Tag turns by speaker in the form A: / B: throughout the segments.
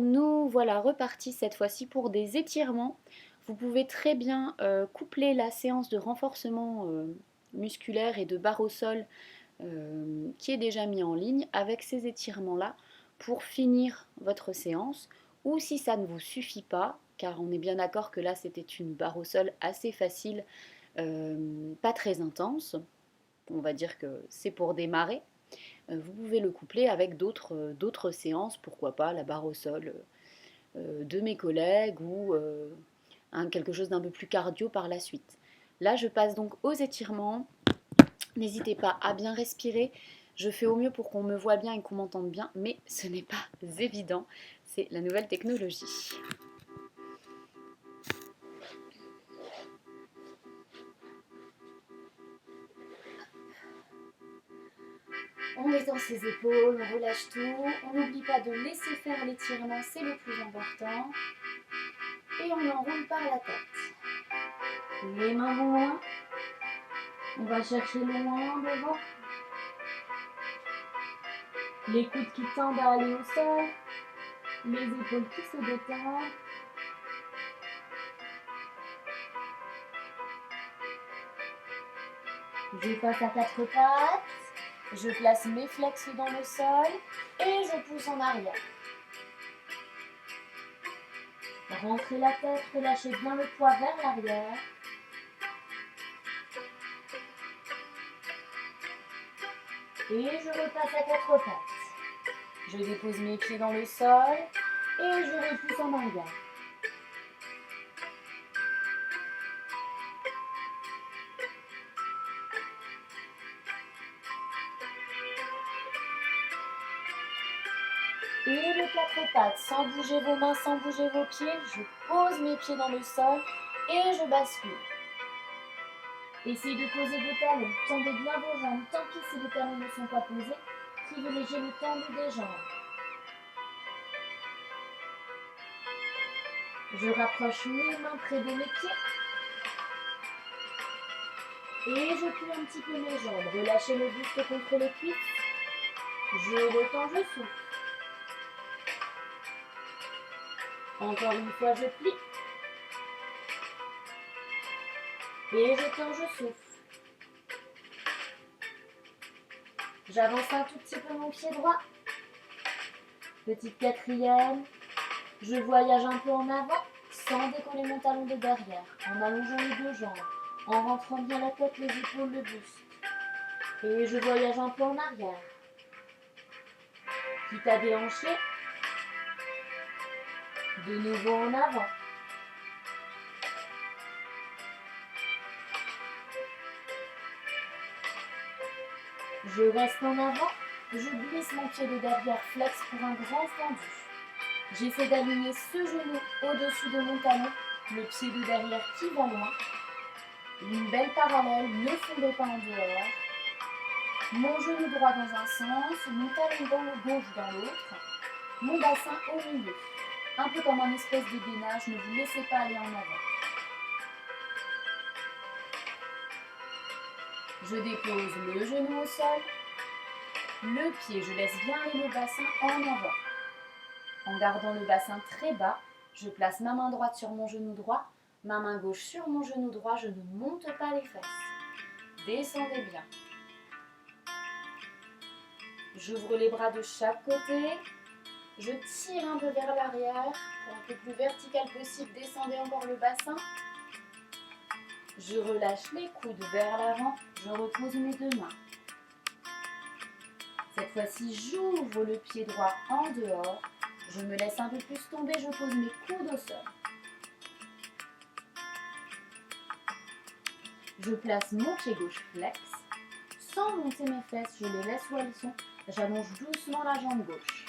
A: nous voilà repartis cette fois-ci pour des étirements. Vous pouvez très bien coupler la séance de renforcement musculaire et de barre au sol qui est déjà mis en ligne avec ces étirements-là pour finir votre séance. Ou si ça ne vous suffit pas, car on est bien d'accord que là c'était une barre au sol assez facile, pas très intense, on va dire que c'est pour démarrer. Vous pouvez le coupler avec d'autres séances, pourquoi pas la barre au sol de mes collègues ou quelque chose d'un peu plus cardio par la suite. Là, je passe donc aux étirements. N'hésitez pas à bien respirer. Je fais au mieux pour qu'on me voit bien et qu'on m'entende bien, mais ce n'est pas évident. C'est la nouvelle technologie. On détend ses épaules, on relâche tout. On n'oublie pas de laisser faire l'étirement, c'est le plus important. Et on enroule par la tête. Les mains vont loin. On va chercher loin devant. Les coudes qui tendent à aller au sol. Les épaules qui se détendent. Je passe à quatre pattes. Je place mes flexes dans le sol et je pousse en arrière. Rentrez la tête, relâchez bien le poids vers l'arrière. Et je repasse à quatre pattes. Je dépose mes pieds dans le sol et je repousse en arrière. Et le quatre pattes, sans bouger vos mains, sans bouger vos pieds, je pose mes pieds dans le sol et je bascule. Essayez de poser vos talons, tendez bien vos jambes, tant que si les talons ne sont pas posés, privilégiez le tendu des jambes. Je rapproche mes mains près de mes pieds. Et je plie un petit peu mes jambes. Relâchez le buste contre les cuisses. Je retends, je souffle. Encore une fois, je plie. Et je tends, je souffle. J'avance un tout petit peu mon pied droit. Petite quatrième. Je voyage un peu en avant sans décoller mon talon de derrière. En allongeant les deux jambes. En rentrant bien la tête, les épaules, le buste. Et je voyage un peu en arrière. Quitte à déhancher. De nouveau en avant. Je reste en avant. Je glisse mon pied de derrière flex pour un grand fendu. J'essaie d'aligner ce genou au-dessus de mon talon. Le pied de derrière qui va loin. Une belle parallèle, ne fondez pas en dehors. Mon genou droit dans un sens, mon talon gauche dans l'autre. Mon bassin au milieu. Un peu comme un espèce de gainage, ne vous laissez pas aller en avant. Je dépose le genou au sol. Le pied, je laisse bien aller le bassin en avant. En gardant le bassin très bas, je place ma main droite sur mon genou droit, ma main gauche sur mon genou droit, je ne monte pas les fesses. Descendez bien. J'ouvre les bras de chaque côté. Je tire un peu vers l'arrière pour un peu plus vertical possible. Descendez encore le bassin. Je relâche les coudes vers l'avant. Je repose mes deux mains. Cette fois-ci, j'ouvre le pied droit en dehors. Je me laisse un peu plus tomber. Je pose mes coudes au sol. Je place mon pied gauche flex. Sans monter mes fesses, je les laisse où elles sont. J'allonge doucement la jambe gauche.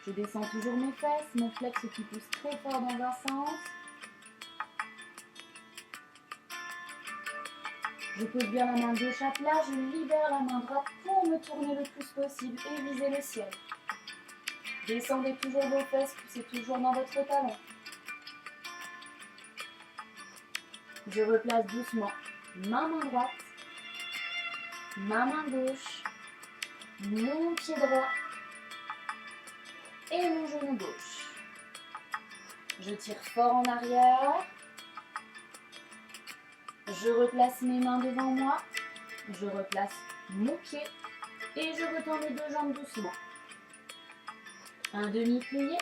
A: Je descends toujours mes fesses, mon flex qui pousse très fort dans un sens. Je pose bien la main gauche à plat, je libère la main droite pour me tourner le plus possible et viser le ciel. Descendez toujours vos fesses, poussez toujours dans votre talon. Je replace doucement ma main droite, ma main gauche, mon pied droit. et mon genou gauche. Je tire fort en arrière. Je replace mes mains devant moi. Je replace mon pied et je retends les deux jambes doucement. Un demi-plié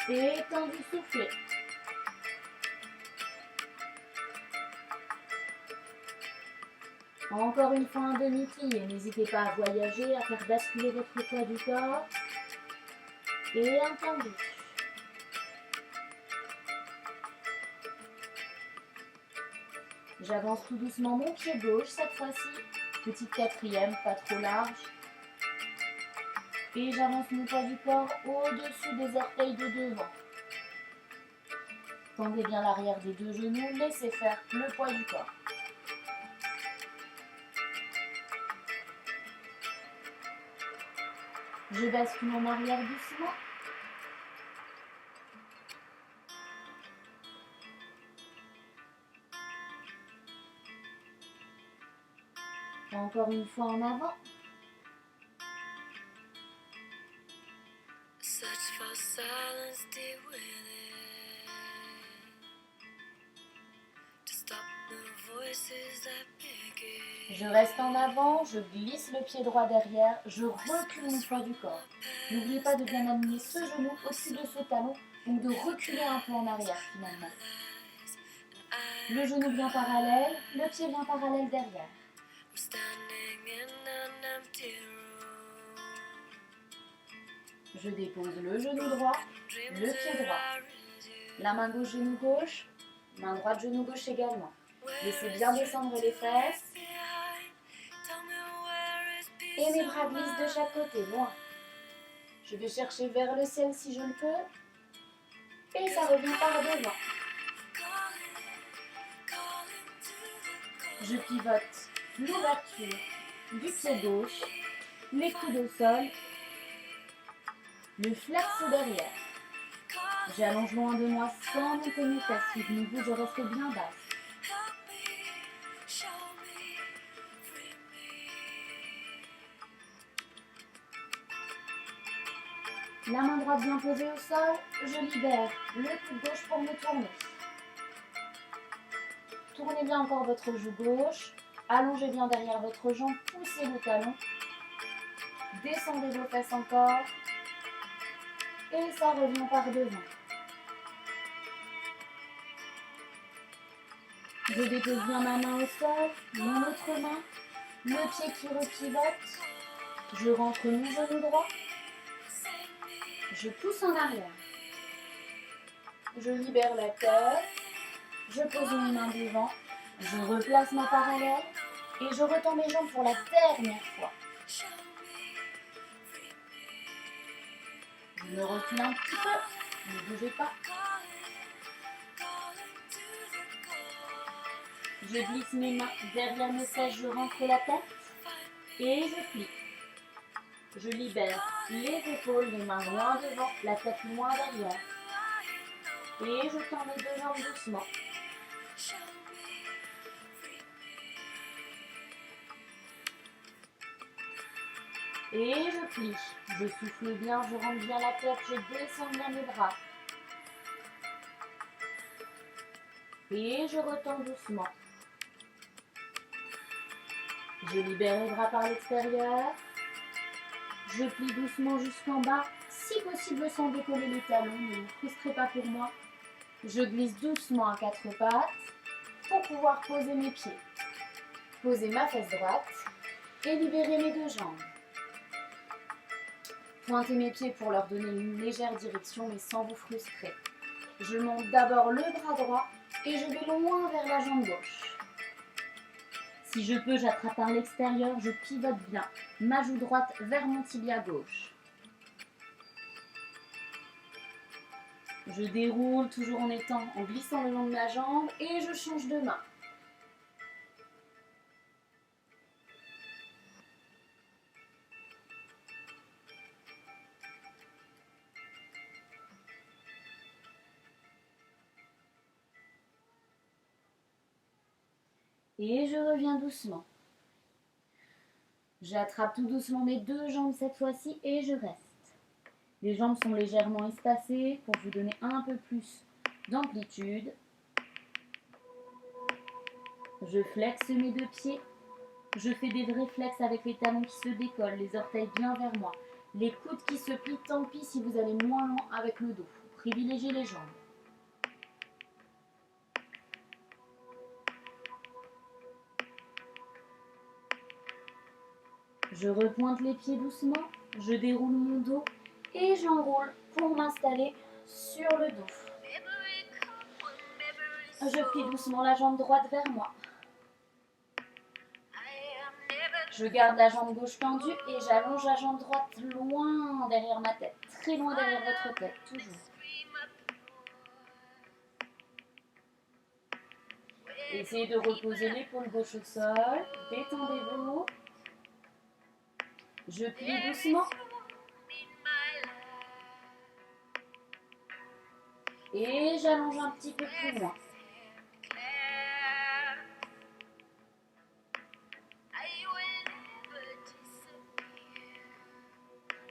A: et tendu soufflé. Encore une fois un demi-plié. N'hésitez pas à voyager, à faire basculer votre poids du corps. Et un tendu. J'avance tout doucement mon pied gauche cette fois-ci. Petite quatrième, pas trop large. Et j'avance mon poids du corps au-dessus des orteils de devant. Tendez bien l'arrière des deux genoux, laissez faire le poids du corps. Je bascule en arrière doucement. Encore une fois en avant. Je reste en avant, je glisse le pied droit derrière, je recule mon poids du corps. N'oubliez pas de bien aligner ce genou au-dessus de ce talon, donc de reculer un peu en arrière finalement. Le genou bien parallèle, le pied bien parallèle derrière. Je dépose le genou droit, le pied droit. La main gauche, genou gauche, main droite, genou gauche également. Laissez bien descendre les fesses. Et mes bras glissent de chaque côté, loin. Je vais chercher vers le ciel si je le peux. Et ça revient par devant. Je pivote l'ouverture du pied gauche, les coudes au sol, le flex derrière. J'allonge loin de moi sans monter mes fesses. Souvenez-vous, je reste bien basse. La main droite bien posée au sol, je libère le coude gauche pour me tourner. Tournez bien encore votre joue gauche, allongez bien derrière votre jambe, poussez le talon, descendez vos fesses encore, et ça revient par devant. Je dépose bien ma main au sol, mon autre main, le pied qui repivote, je rentre mon genou droit, je pousse en arrière, je libère la tête, je pose mes mains devant, je replace ma parallèle et je retends mes jambes pour la dernière fois. Je me recule un petit peu, ne bougez pas. Je glisse mes mains derrière mes fesses, je rentre la tête et je plie. Je libère les épaules, les mains loin devant, la tête loin derrière. Et je tends mes deux jambes doucement. Et je plie. Je souffle bien, je rentre bien la tête, je descends bien mes bras. Et je retends doucement. Je libère les bras par l'extérieur. Je plie doucement jusqu'en bas, si possible sans décoller les talons, ne vous frustrez pas pour moi. Je glisse doucement à quatre pattes pour pouvoir poser mes pieds. Posez ma fesse droite et libérez mes deux jambes. Pointez mes pieds pour leur donner une légère direction mais sans vous frustrer. Je monte d'abord le bras droit et je vais loin vers la jambe gauche. Si je peux, j'attrape par l'extérieur, je pivote bien. Ma joue droite vers mon tibia gauche. Je déroule toujours en glissant le long de ma jambe et je change de main. Et je reviens doucement. J'attrape tout doucement mes deux jambes cette fois-ci et je reste. Les jambes sont légèrement espacées pour vous donner un peu plus d'amplitude. Je flexe mes deux pieds. Je fais des vrais flexes avec les talons qui se décollent, les orteils bien vers moi. Les coudes qui se plient, tant pis si vous allez moins loin avec le dos. Privilégiez les jambes. Je repointe les pieds doucement, je déroule mon dos et j'enroule pour m'installer sur le dos. Je plie doucement la jambe droite vers moi. Je garde la jambe gauche tendue et j'allonge la jambe droite loin derrière ma tête, très loin derrière votre tête, toujours. Essayez de reposer l'épaule gauche au sol, détendez-vous. Je plie doucement. Et j'allonge un petit peu plus loin.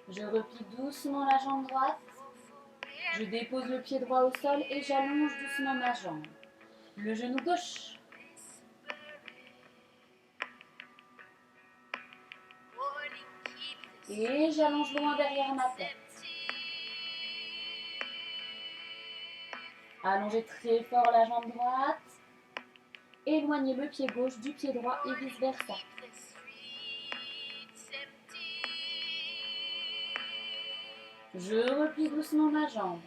A: Je replie doucement la jambe droite. Je dépose le pied droit au sol et j'allonge doucement ma jambe. Le genou gauche. Et j'allonge loin derrière ma tête. Allongez très fort la jambe droite. Éloignez le pied gauche du pied droit et vice versa. Je replie doucement ma jambe.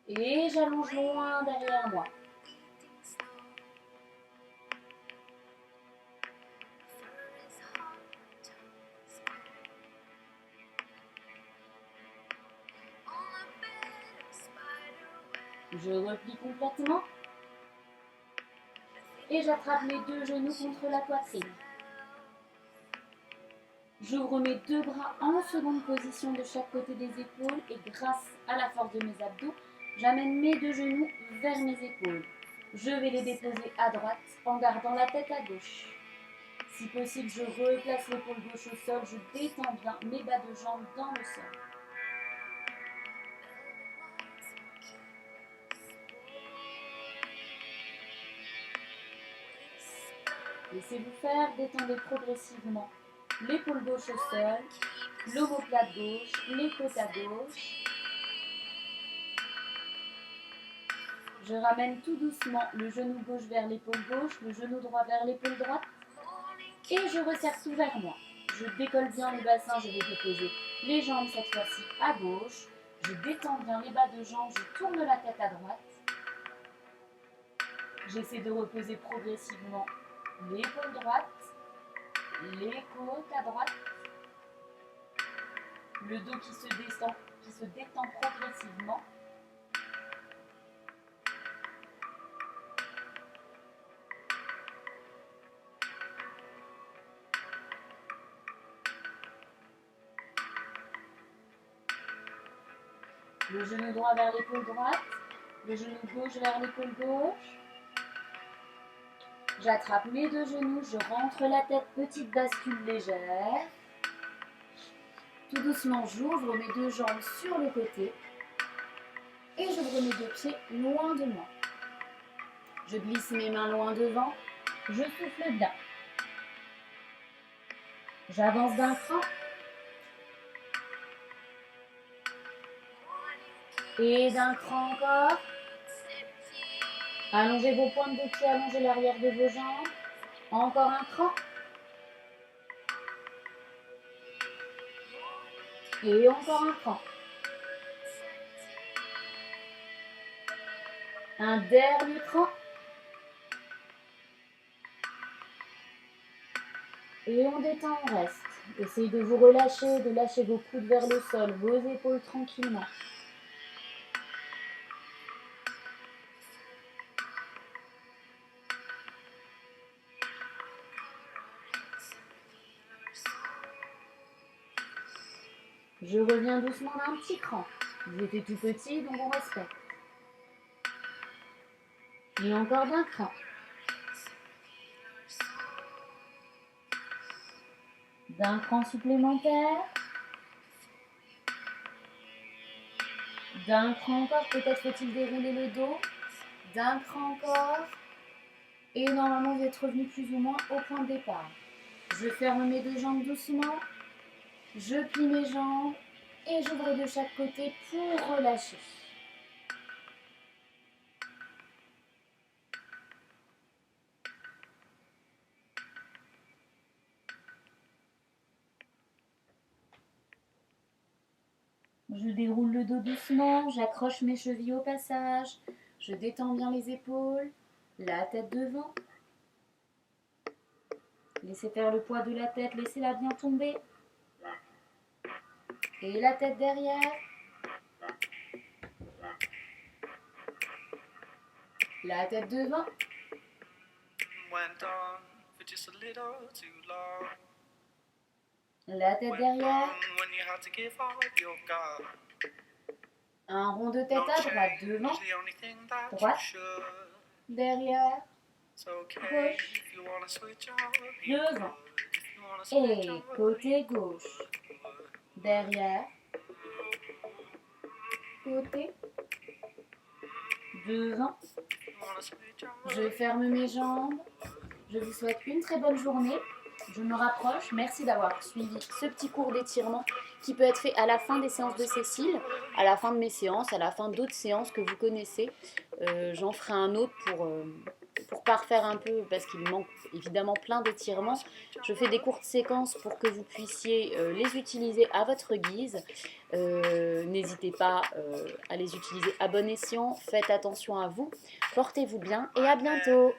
A: Et j'allonge loin derrière moi. Je replie complètement. Et j'attrape mes deux genoux contre la poitrine. J'ouvre mes deux bras en seconde position de chaque côté des épaules et grâce à la force de mes abdos, j'amène mes deux genoux vers mes épaules. Je vais les déposer à droite en gardant la tête à gauche. Si possible, je replace l'épaule gauche au sol, je détends bien mes bas de jambes dans le sol. Laissez-vous faire, détendez progressivement l'épaule gauche au sol, l'omoplate gauche, les côtes à gauche. Je ramène tout doucement le genou gauche vers l'épaule gauche, le genou droit vers l'épaule droite et je resserre tout vers moi. Je décolle bien le bassin, je vais déposer les jambes cette fois-ci à gauche. Je détends bien les bas de jambes, je tourne la tête à droite. J'essaie de reposer progressivement l'épaule droite, les côtes à droite, le dos qui se détend progressivement. Le genou droit vers l'épaule droite, le genou gauche vers l'épaule gauche. J'attrape mes deux genoux, je rentre la tête, petite bascule légère. Tout doucement, j'ouvre mes deux jambes sur le côté et j'ouvre mes deux pieds loin de moi. Je glisse mes mains loin devant, je souffle bien. J'avance d'un cran. Et d'un cran encore. Allongez vos pointes de pied, allongez l'arrière de vos jambes. Encore un cran. Et encore un cran. Un dernier cran. Et on détend, on reste. Essayez de vous relâcher, de lâcher vos coudes vers le sol, vos épaules tranquillement. Je reviens doucement d'un petit cran. Vous étiez tout petit, donc on respecte. Et encore d'un cran. D'un cran supplémentaire. D'un cran encore, peut-être faut-il dérouler le dos. D'un cran encore. Et normalement, vous êtes revenu plus ou moins au point de départ. Je ferme mes deux jambes doucement. Je plie mes jambes et j'ouvre de chaque côté pour relâcher. Je déroule le dos doucement, j'accroche mes chevilles au passage, je détends bien les épaules, la tête devant. Laissez faire le poids de la tête, laissez-la bien tomber. Et la tête derrière. La tête devant. La tête derrière. Un rond de tête à droite, devant. Droite. Derrière. Gauche. Devant. Et côté gauche. Derrière. Côté. Devant. Je ferme mes jambes. Je vous souhaite une très bonne journée. Je me rapproche. Merci d'avoir suivi ce petit cours d'étirement qui peut être fait à la fin des séances de Cécile, à la fin de mes séances, à la fin d'autres séances que vous connaissez. J'en ferai un autre pour parfaire un peu, parce qu'il manque évidemment plein d'étirements. Je fais des courtes séquences pour que vous puissiez les utiliser à votre guise. N'hésitez pas à les utiliser à bon escient. Faites attention à vous. Portez-vous bien et à bientôt.